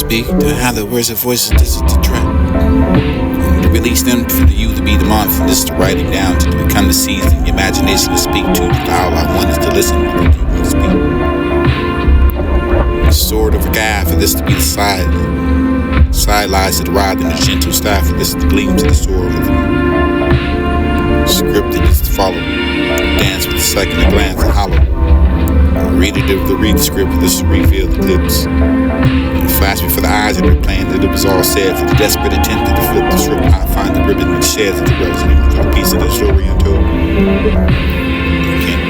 speak, to how the words of voices this is to track. To release them for you to be the month, this is to writing down, to become the seeds in your imagination to speak to. All I want is to listen to what you want to speak. The sword of a guy, for this to be the side lies to the rod and the gentle staff, for this to gleam to the sword of the scripted is to follow. Dance with the second, the glance, the hollow. Read it, to read the script, for this to reveal the clips. Flash before the eyes of their plan that it was all said, for the desperate attempt to flip the script. I find the ribbon that sheds at the resident for the piece of the story untold. You can't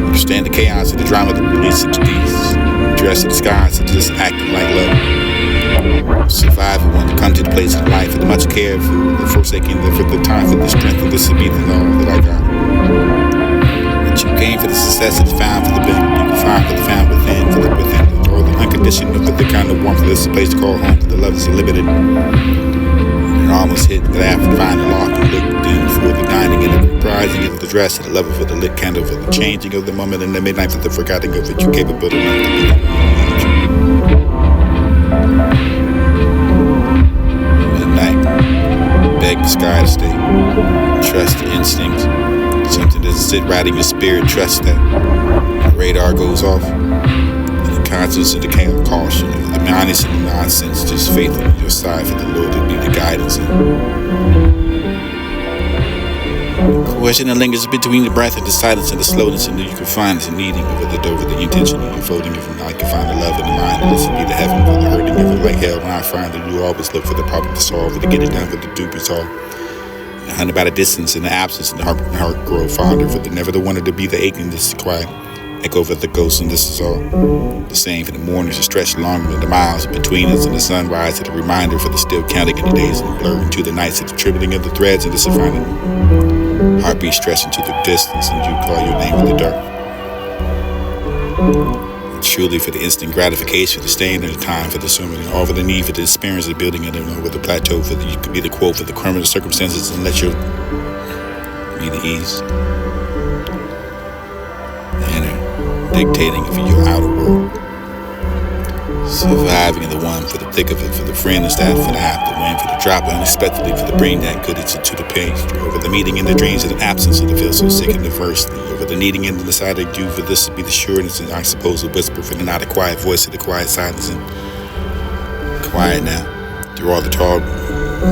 understand the chaos of the drama that releases to these. Dress in disguise of just acting like love. Survive and want to come to the place of life with much care for the forsaking, for the time, for the strength, and this will be the all that I got. What you gain for the success is found for the bin. You can find for the found within, for the within, or the unconditional, for the kind of warmth. This is a place to call home, for the love is limited. And almost hit that after finding the lock and looked in for the dining and the reprising of the dress and the lover for the lit candle, for the changing of the moment in the midnight, for the forgetting of what you capable enough to be. Midnight, beg the sky to stay. Trust the instincts. Something doesn't sit right in your spirit. Trust that. The radar goes off. And the conscience of the chaos, caution, the madness and the nonsense. Just faith on your side for the Lord to be the guidance. The question that lingers between the breath and the silence and the slowness, and you can find the needing over the intention and unfolding of it. I can find the love in the mind, and this will be the heaven for the hurting of it. Like hell, when I find it, you always look for the problem to solve, or to get it done, for the dupe is all. And about a distance in the absence, and the heart grow fonder, for the never the wanted to be the aching, this is quiet. Echo of the ghost, and this is all the same for the mornings to stretch longer than the miles between us, and the sunrise to the reminder for the still counting in the days and blur into the nights of the tripling of the threads, and this is finding heartbeat stretching to the distance, and you call your name in the dark. Truly for the instant gratification, the staying in the time for the swimming, and all for the need for the experience of building it over the plateau, for the, you could be the quote for the criminal circumstances and let you be the ease. The inner dictating of your outer world. Surviving the one for the thick of it, for the friend is that, for the half, the wind, for the drop unexpectedly, for the brain that good it's to the page, over the meeting in the dreams of the absence of the feel so sick and adversity, over the needing in the side of you, for this to be the sureness, and I suppose a whisper for the not a quiet voice of the quiet silence, and quiet now, through all the tall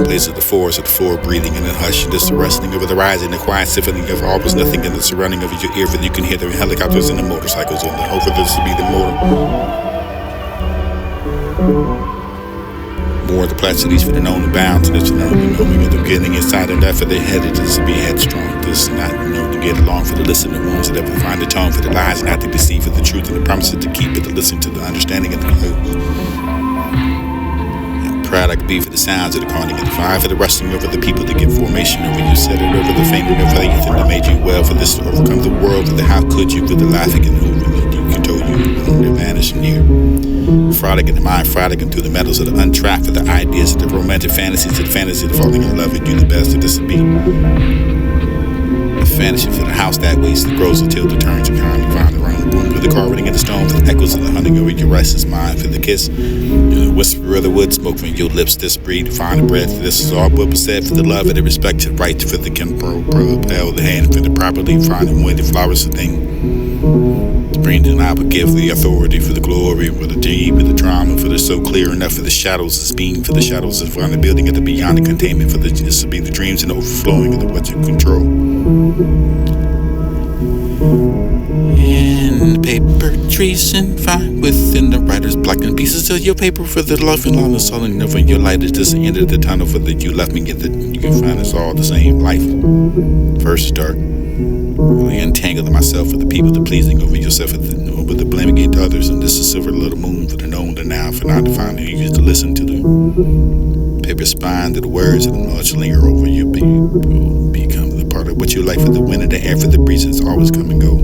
places of the forest of the floor, breathing in the hush, and just the rustling over the rising, the quiet symphony of all was nothing in the surrounding of your ear, for you can hear the helicopters and the motorcycles, and the hope for this to be the motor. More the placidities for the known bounds, and it's the knowing of the beginning inside and that for the headed is to be headstrong. This not to get along for the listener ones that ever find the tone for the lies, not to deceive for the truth and the promises to keep it, to listen to the understanding of the clues. And proud I could be for the sounds of the calling and the fire, for the rushing over the people to get formation over you, set it over the finger of faith, and that made you well for this to overcome the world, for the how could you, for the laughing and moving that you control you, and the vanishing here. Frolic in the mind, frolicking through the metals of the untracked, for the ideas of the romantic fantasies, of the fantasy of falling in love with you, the best of this to be. The fantasy for the house that waits, that grows until the turns are kind, to find around the room, for the carpeting and the stone, for the echoes of the hunting over your restless mind, for the kiss, the whisper of the wood smoke from your lips, this breed, find the breath, this is all but said, for the love and the respect to the right, for the compel the hand, for the properly finding when the flowers of thing. Bring the I would give the authority for the glory, for the deep, and the drama, for the so clear enough for the shadows is being, for the shadows is on the building of the beyond the containment, for the this will be the dreams and overflowing of the what you control. And the paper trees and fine within the writer's black and pieces of your paper for the love and long soul and over your light is just the end of the tunnel for that you left me get that you can find it's all the same life. First is dark. Really entangling myself with the people, the pleasing over yourself with the blaming into others, and this is silver little moon for the known, the now, for not to find who you used to listen to the paper spine, to the words that much linger over you, become the part of what you like for the wind and the air, for the breezes always come and go.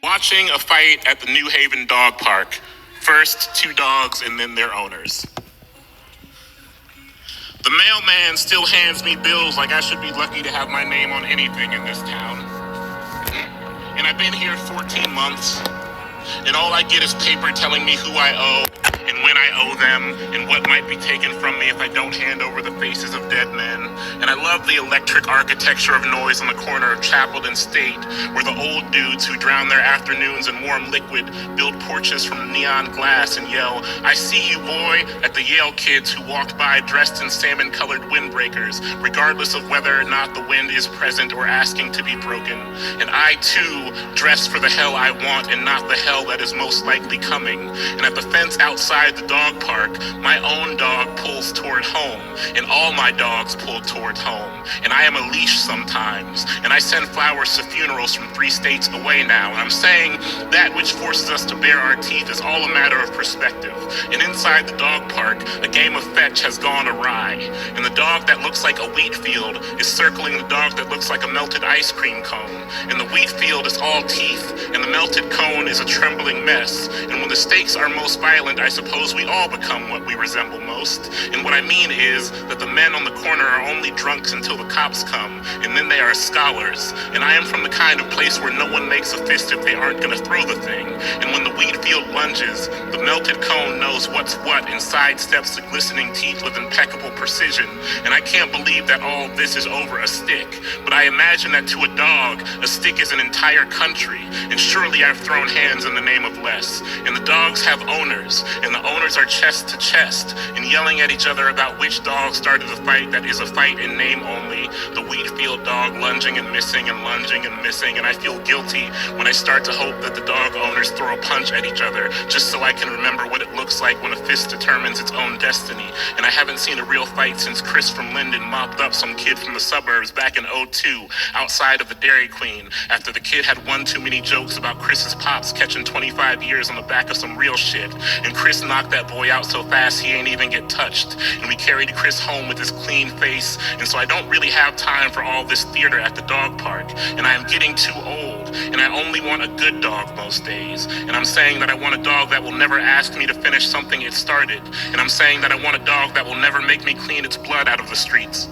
Watching a fight at the New Haven Dog Park. First, two dogs and then their owners. The mailman still hands me bills like I should be lucky to have my name on anything in this town. And I've been here 14 months, and all I get is paper telling me who I owe and when I owe them and what might be taken from me if I don't hand over the faces of dead men. And I love the electric architecture of noise on the corner of Chapel and State, where the old dudes who drown their afternoons in warm liquid build porches from neon glass and yell, "I see you, boy," at the Yale kids who walked by dressed in salmon-colored windbreakers, regardless of whether or not the wind is present or asking to be broken. And I, too, dress for the hell I want and not the hell that is most likely coming. And at the fence outside the dog park, my own dog pulls toward home, and all my dogs pull toward home. And I am a leash sometimes, and I send flowers to funerals from 3 states away now. And I'm saying that which forces us to bare our teeth is all a matter of perspective. And inside the dog park, a game of fetch has gone awry. And the dog that looks like a wheat field is circling the dog that looks like a melted ice cream cone. And the wheat field is all teeth, and the melted cone is a trembling mess. And when the stakes are most violent, I suppose we all become what we resemble most. And what I mean is that the men on the corner are only drunks until the cops come, and then they are scholars. And I am from the kind of place where no one makes a fist if they aren't gonna throw the thing. And when the wheat field lunges, the melted cone knows what's what and sidesteps the glistening teeth with impeccable precision. And I can't believe that all of this is over a stick. But I imagine that to a dog, a stick is an entire country. And surely I've thrown hands in the name of less. And the dogs have owners, and the owners are chest to chest, and yelling at each other about which dog started the fight that is a fight in name only. The wheat field dog lunging and missing and lunging and missing, and I feel guilty when I start to hope that the dog owners throw a punch at each other, just so I can remember what it looks like when a fist determines its own destiny. And I haven't seen a real fight since Chris from Linden mopped up some kid from the suburbs back in '02 outside of the Dairy Queen, after the kid had one too many jokes about Chris's pops catching 25 years on the back of some real shit. And Chris knocked that boy out so fast he ain't even get touched. And we carried Chris home with his clean face. And so I don't really have time for all this theater at the dog park. And I am getting too old. And I only want a good dog most days. And I'm saying that I want a dog that will never ask me to finish something it started. And I'm saying that I want a dog that will never make me clean its blood out of the streets.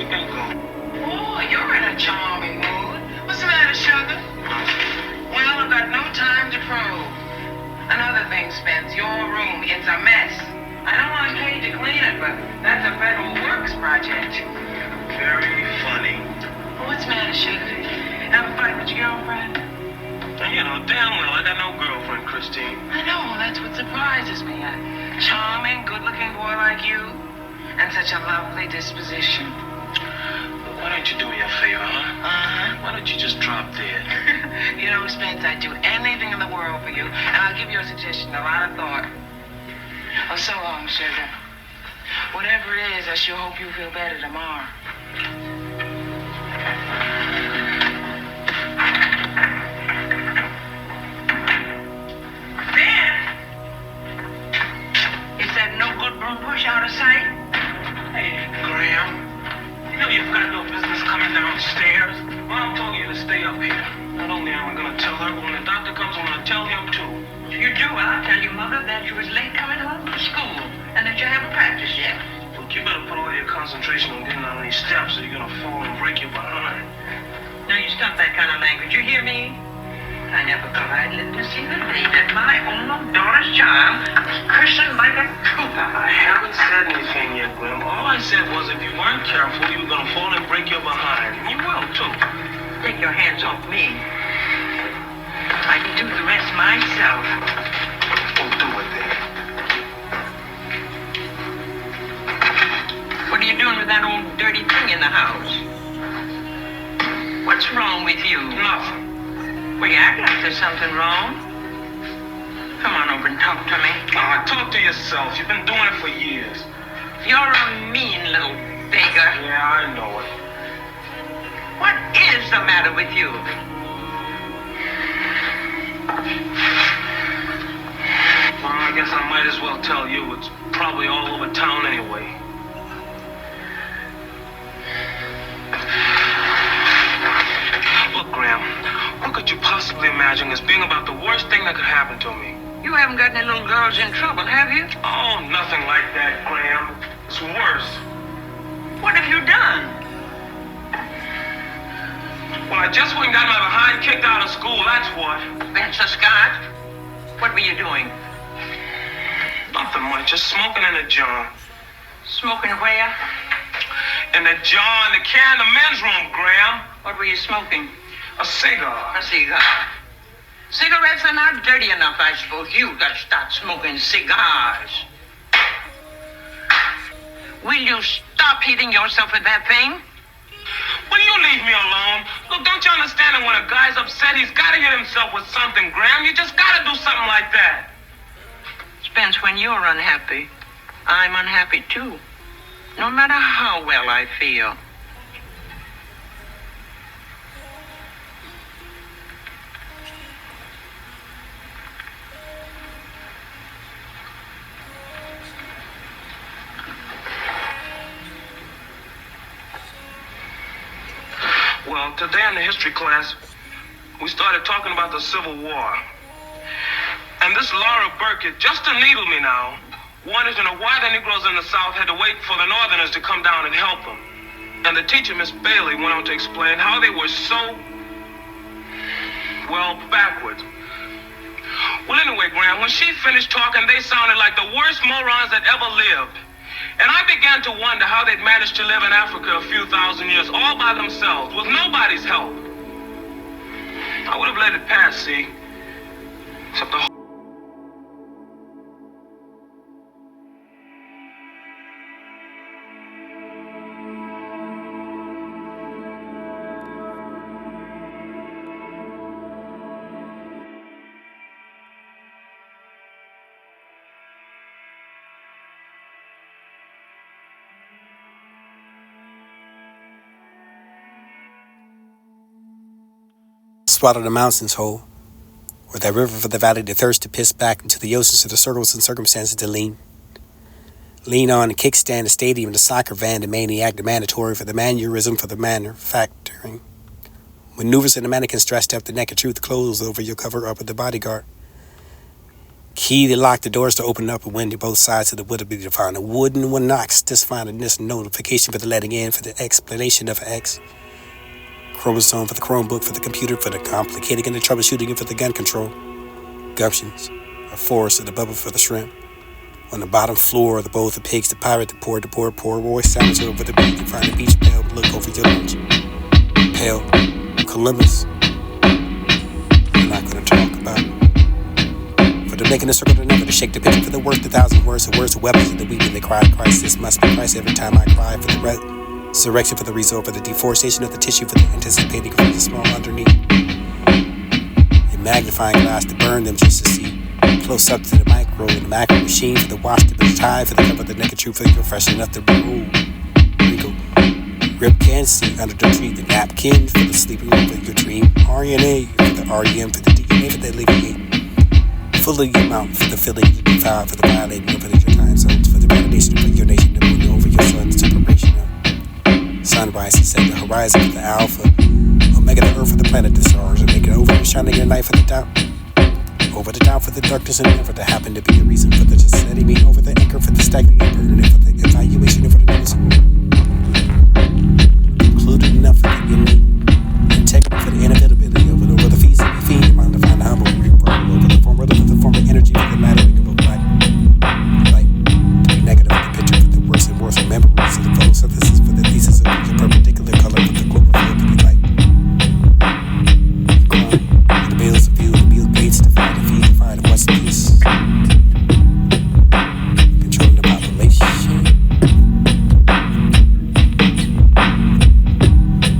think of? Oh, you're in a charming mood. What's the matter, sugar? Well, I've got no time to probe. Another thing, Spence, your room, it's a mess. I don't want to pay to clean it, but that's a federal works project. Very funny. What's the matter, sugar? Have a fight with your girlfriend? And you know, damn well I got no girlfriend, Christine. I know, that's what surprises me. A charming, good-looking boy like you, and such a lovely disposition. Why don't you do me a favor, huh? Uh-huh. Why don't you just drop dead? You know, Spence, I'd do anything in the world for you, and I'll give your suggestion a lot of thought. Oh, so long, sugar. Whatever it is, I sure hope you feel better tomorrow. Ben! Is that no good broom push out of sight? Hey, Graham. You know you've got no business coming downstairs. Well, I'm telling you to stay up here. Not only am I going to tell her, but when the doctor comes, I'm going to tell him too. You do? I'll tell your mother that you was late coming home from school and that you haven't practiced yet. Look, you better put all your concentration on getting down these steps or you're going to fall and break your behind. Now you stop that kind of language. You hear me? I never thought I'd live to see the day that my own daughter's child was christened like a trooper. I haven't said anything yet, Grim. All I said was if you weren't careful, you were going to fall and break your behind. And you will, too. Take your hands off me. I can do the rest myself. Well, do it then. What are you doing with that old dirty thing in the house? What's wrong with you? Nothing. Well, you act like there's something wrong. Come on over and talk to me. Oh, talk to yourself. You've been doing it for years. You're a mean little beggar. Yeah, I know it. What is the matter with you? Well, I guess I might as well tell you. It's probably all over town anyway. Look, Graham, what could you possibly imagine as being about the worst thing that could happen to me? You haven't got any little girls in trouble, have you? Oh, nothing like that, Graham. It's worse. What have you done? Well, I just went and got my behind kicked out of school, that's what. Spencer Scott? What were you doing? Nothing much, just smoking in a jar. Smoking where? In the jar in the can in the men's room, Graham. What were you smoking? A cigar. A cigar. Cigarettes are not dirty enough, I suppose. You got to start smoking cigars. Will you stop hitting yourself with that thing? Will you leave me alone? Look, don't you understand that when a guy's upset, he's got to hit himself with something, Graham? You just got to do something like that. Spence, when you're unhappy, I'm unhappy too. No matter how well I feel. Well, today in the history class, we started talking about the Civil War. And this Laura Burkett, just to needle me now, wanted to know why the Negroes in the South had to wait for the Northerners to come down and help them. And the teacher, Miss Bailey, went on to explain how they were so, well, backwards. Well, anyway, Graham, when she finished talking, they sounded like the worst morons that ever lived. And I began to wonder how they'd managed to live in Africa a few thousand years all by themselves, with nobody's help. I would have let it pass, see? Except the swallow the mountains whole, or that river for the valley to thirst to piss back into the oceans of the circles and circumstances to lean. Lean on the kickstand, the stadium, the soccer van, the maniac, the mandatory for the mannerism for the manufacturing. Maneuvers in the mannequin stretched up the neck of truth, clothes over your cover up with the bodyguard. Key to lock the doors to open up a window both sides of the wood be defined. A wooden one knocks, defining this notification for the letting in, for the explanation of X. Chromosome for the Chromebook, for the computer, for the complicating and the troubleshooting, and for the gun control. Gumptions, a forest of the bubble for the shrimp. On the bottom floor of the bowl of the pigs, the pirate, the poor boy sandwich over the beach. You find a beach pale, look over your lunch. Pale, Columbus. I'm not gonna talk about it. For the making a circle to never, to shake the picture for the worth, 1,000 words, the words, the weapons of the weeping, they cry, Christ, this must be Christ every time I cry. For the resurrection, for the resort, for the deforestation of the tissue, for the anticipating for the small underneath. A magnifying glass to burn them just to see. Close up to the micro and the macro machine, for the wash to be tied, for the cover, the naked truth, for the fresh enough to remove. Wrinkle. Rip can see under the tree, the napkin for the sleeping room, for your dream. RNA for the REM, for the DNA, for the alleviate. Full of your mouth, for the filling of the defile, for the violating of your time zones, for the validation of your nation, the moon over your sun's separation of sunrise and set the horizon for the alpha. Omega, the earth for the planet, the stars, and make it over, shining your night for the doubt. Over the doubt for the darkness and never to happen to be the reason for the setting me over the anchor for the staggering and permanent for the evaluation and for the noticeable. Included enough for the unique integrity for the inevitability of it over the feasibility, fiend, mind to find the humble, over the form, for the form of energy for the mattering of a black light. To be negative for the picture for the worst and worst memories of the photosynthesis for the thesis of the perpendicular color for the global field to be light. The bills of view, the bill gates to find the feed, to find what's peace. Controlling the population.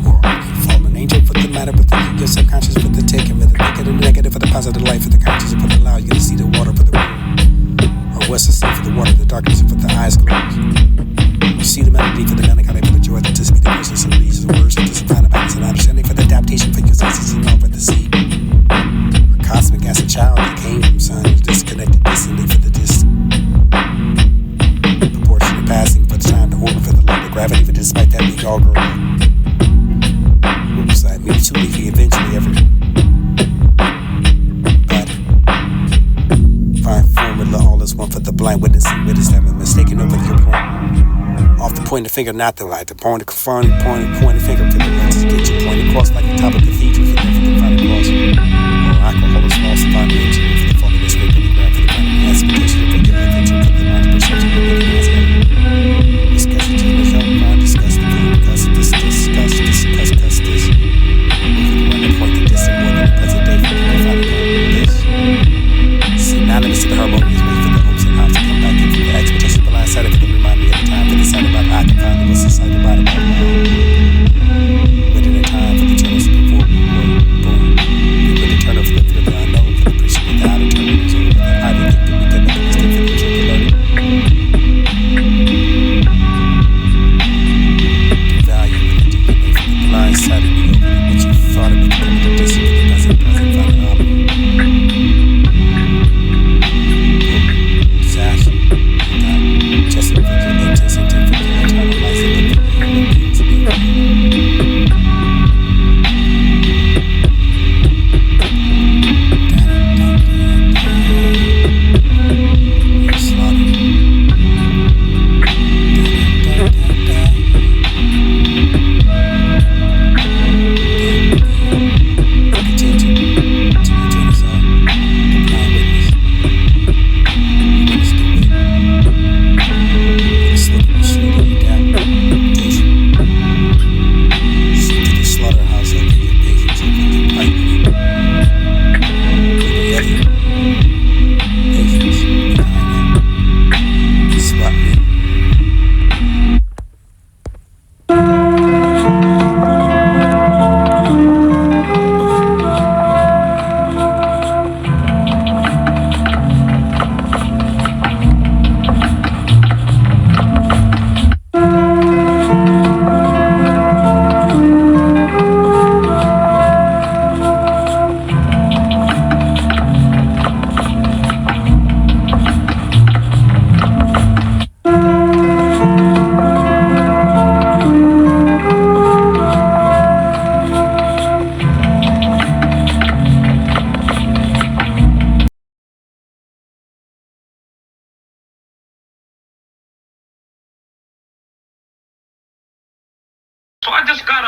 Or fallen angel for the matter with your subconscious for the taking, for the negative for the positive light, for the conscious for the allow you to see the water for the room. Or what's the sea for the water, the darkness for the eyes closed. Or see the melody for the melancholy, for the joy, the anticipate the verses and reads the words, the divine balance and understanding for the adaptation for your senses and love for the sea. Or cosmic as a child that came from sun, disconnected distantly for the proportionate passing for the time to order for the love of gravity, for despite that we all grow up. Oops, I mutually eventually ever. Formula, all is one for the blind witness and witness that I'm mistaken over your point. Off the point of finger, not the light. The point of point finger for the lenses. Get your point across like the top of the cathedral for the find across. Or alcohol is lost upon the engine for the falling this way for the ground for the kind of aspiration for the invention for the mind perception of making us better. Discussion to the help, mind, discuss the food, discuss this. Moving around the point of this and more than the present day for the finding this. Synonymous to the harmonious way for the hopes and outs to come back in for the expectation for last Saturday for the remind me of the time for the side about I can find the most society about it. Within a time for the channels before me.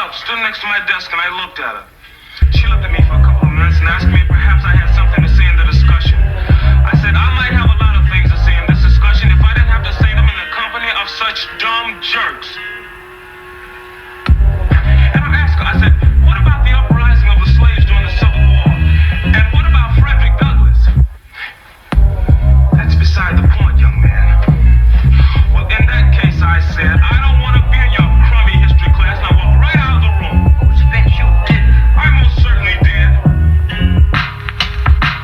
up, stood next to my desk, and I looked at her. She looked at me for a couple of minutes and asked me if perhaps I had something to say in the discussion. I said I might have a lot of things to say in this discussion if I didn't have to say them in the company of such dumb jerks. And I asked her, I said, what about the uprising of the slaves during the Civil War? And what about Frederick Douglass? That's beside the point, young man. Well, in that case, I said, I don't want to be in your crummy history class, and I walked right out of the room. Oh, Spence, you did. I most certainly did.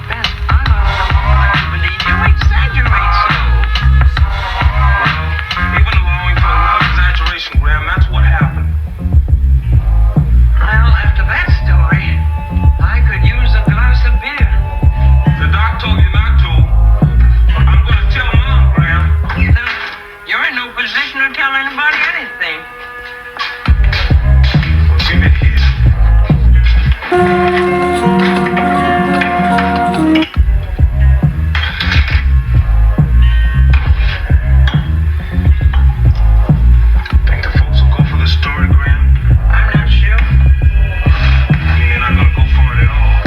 Spence, I'm a little hard to believe. You exaggerate so. Well, even allowing for a little exaggeration, Graham, that's what happened. Well, after that story, I could use a glass of beer. The doc told you not to. But I'm going to tell Mom, Graham. You're in no position to tell anybody anything. Well, give it here. Think the folks will go for the story, Graham? I'm not sure. I mean, they're not going to go for it at all.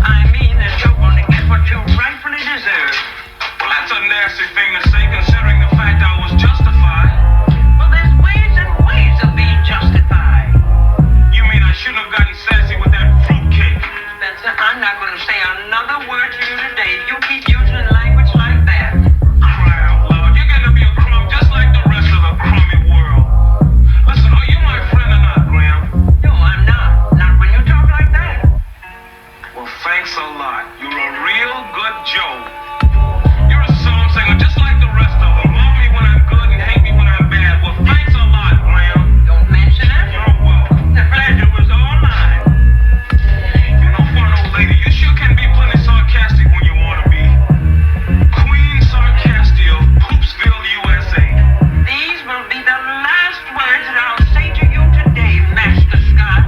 I mean that you're going to get what you rightfully deserve. Well, that's a nasty thing to say, considering the fact I was justified. Well, there's ways and ways of being justified. You mean I shouldn't have gotten sassy with that fruitcake? Spencer, I'm not going to say another word to you today. If you keep using language like that. Cry out loud. You're going to be a crumb just like the rest of the crummy world. Listen, are you my friend or not, Graham? No, I'm not. Not when you talk like that. Well, thanks a lot. You're a real good Joe. You're a psalm singer just like the rest of them. Love me when I'm good and hate me when I'm bad. Well, thanks a lot, Graham. Don't mention it. You're welcome. The pleasure was all mine. You know, for an old lady, you sure can be plenty sarcastic when you want to be. Queen Sarcastia of Poopsville, USA. These will be the last words that I'll say to you today, Master Scott.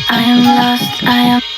I am lost, I am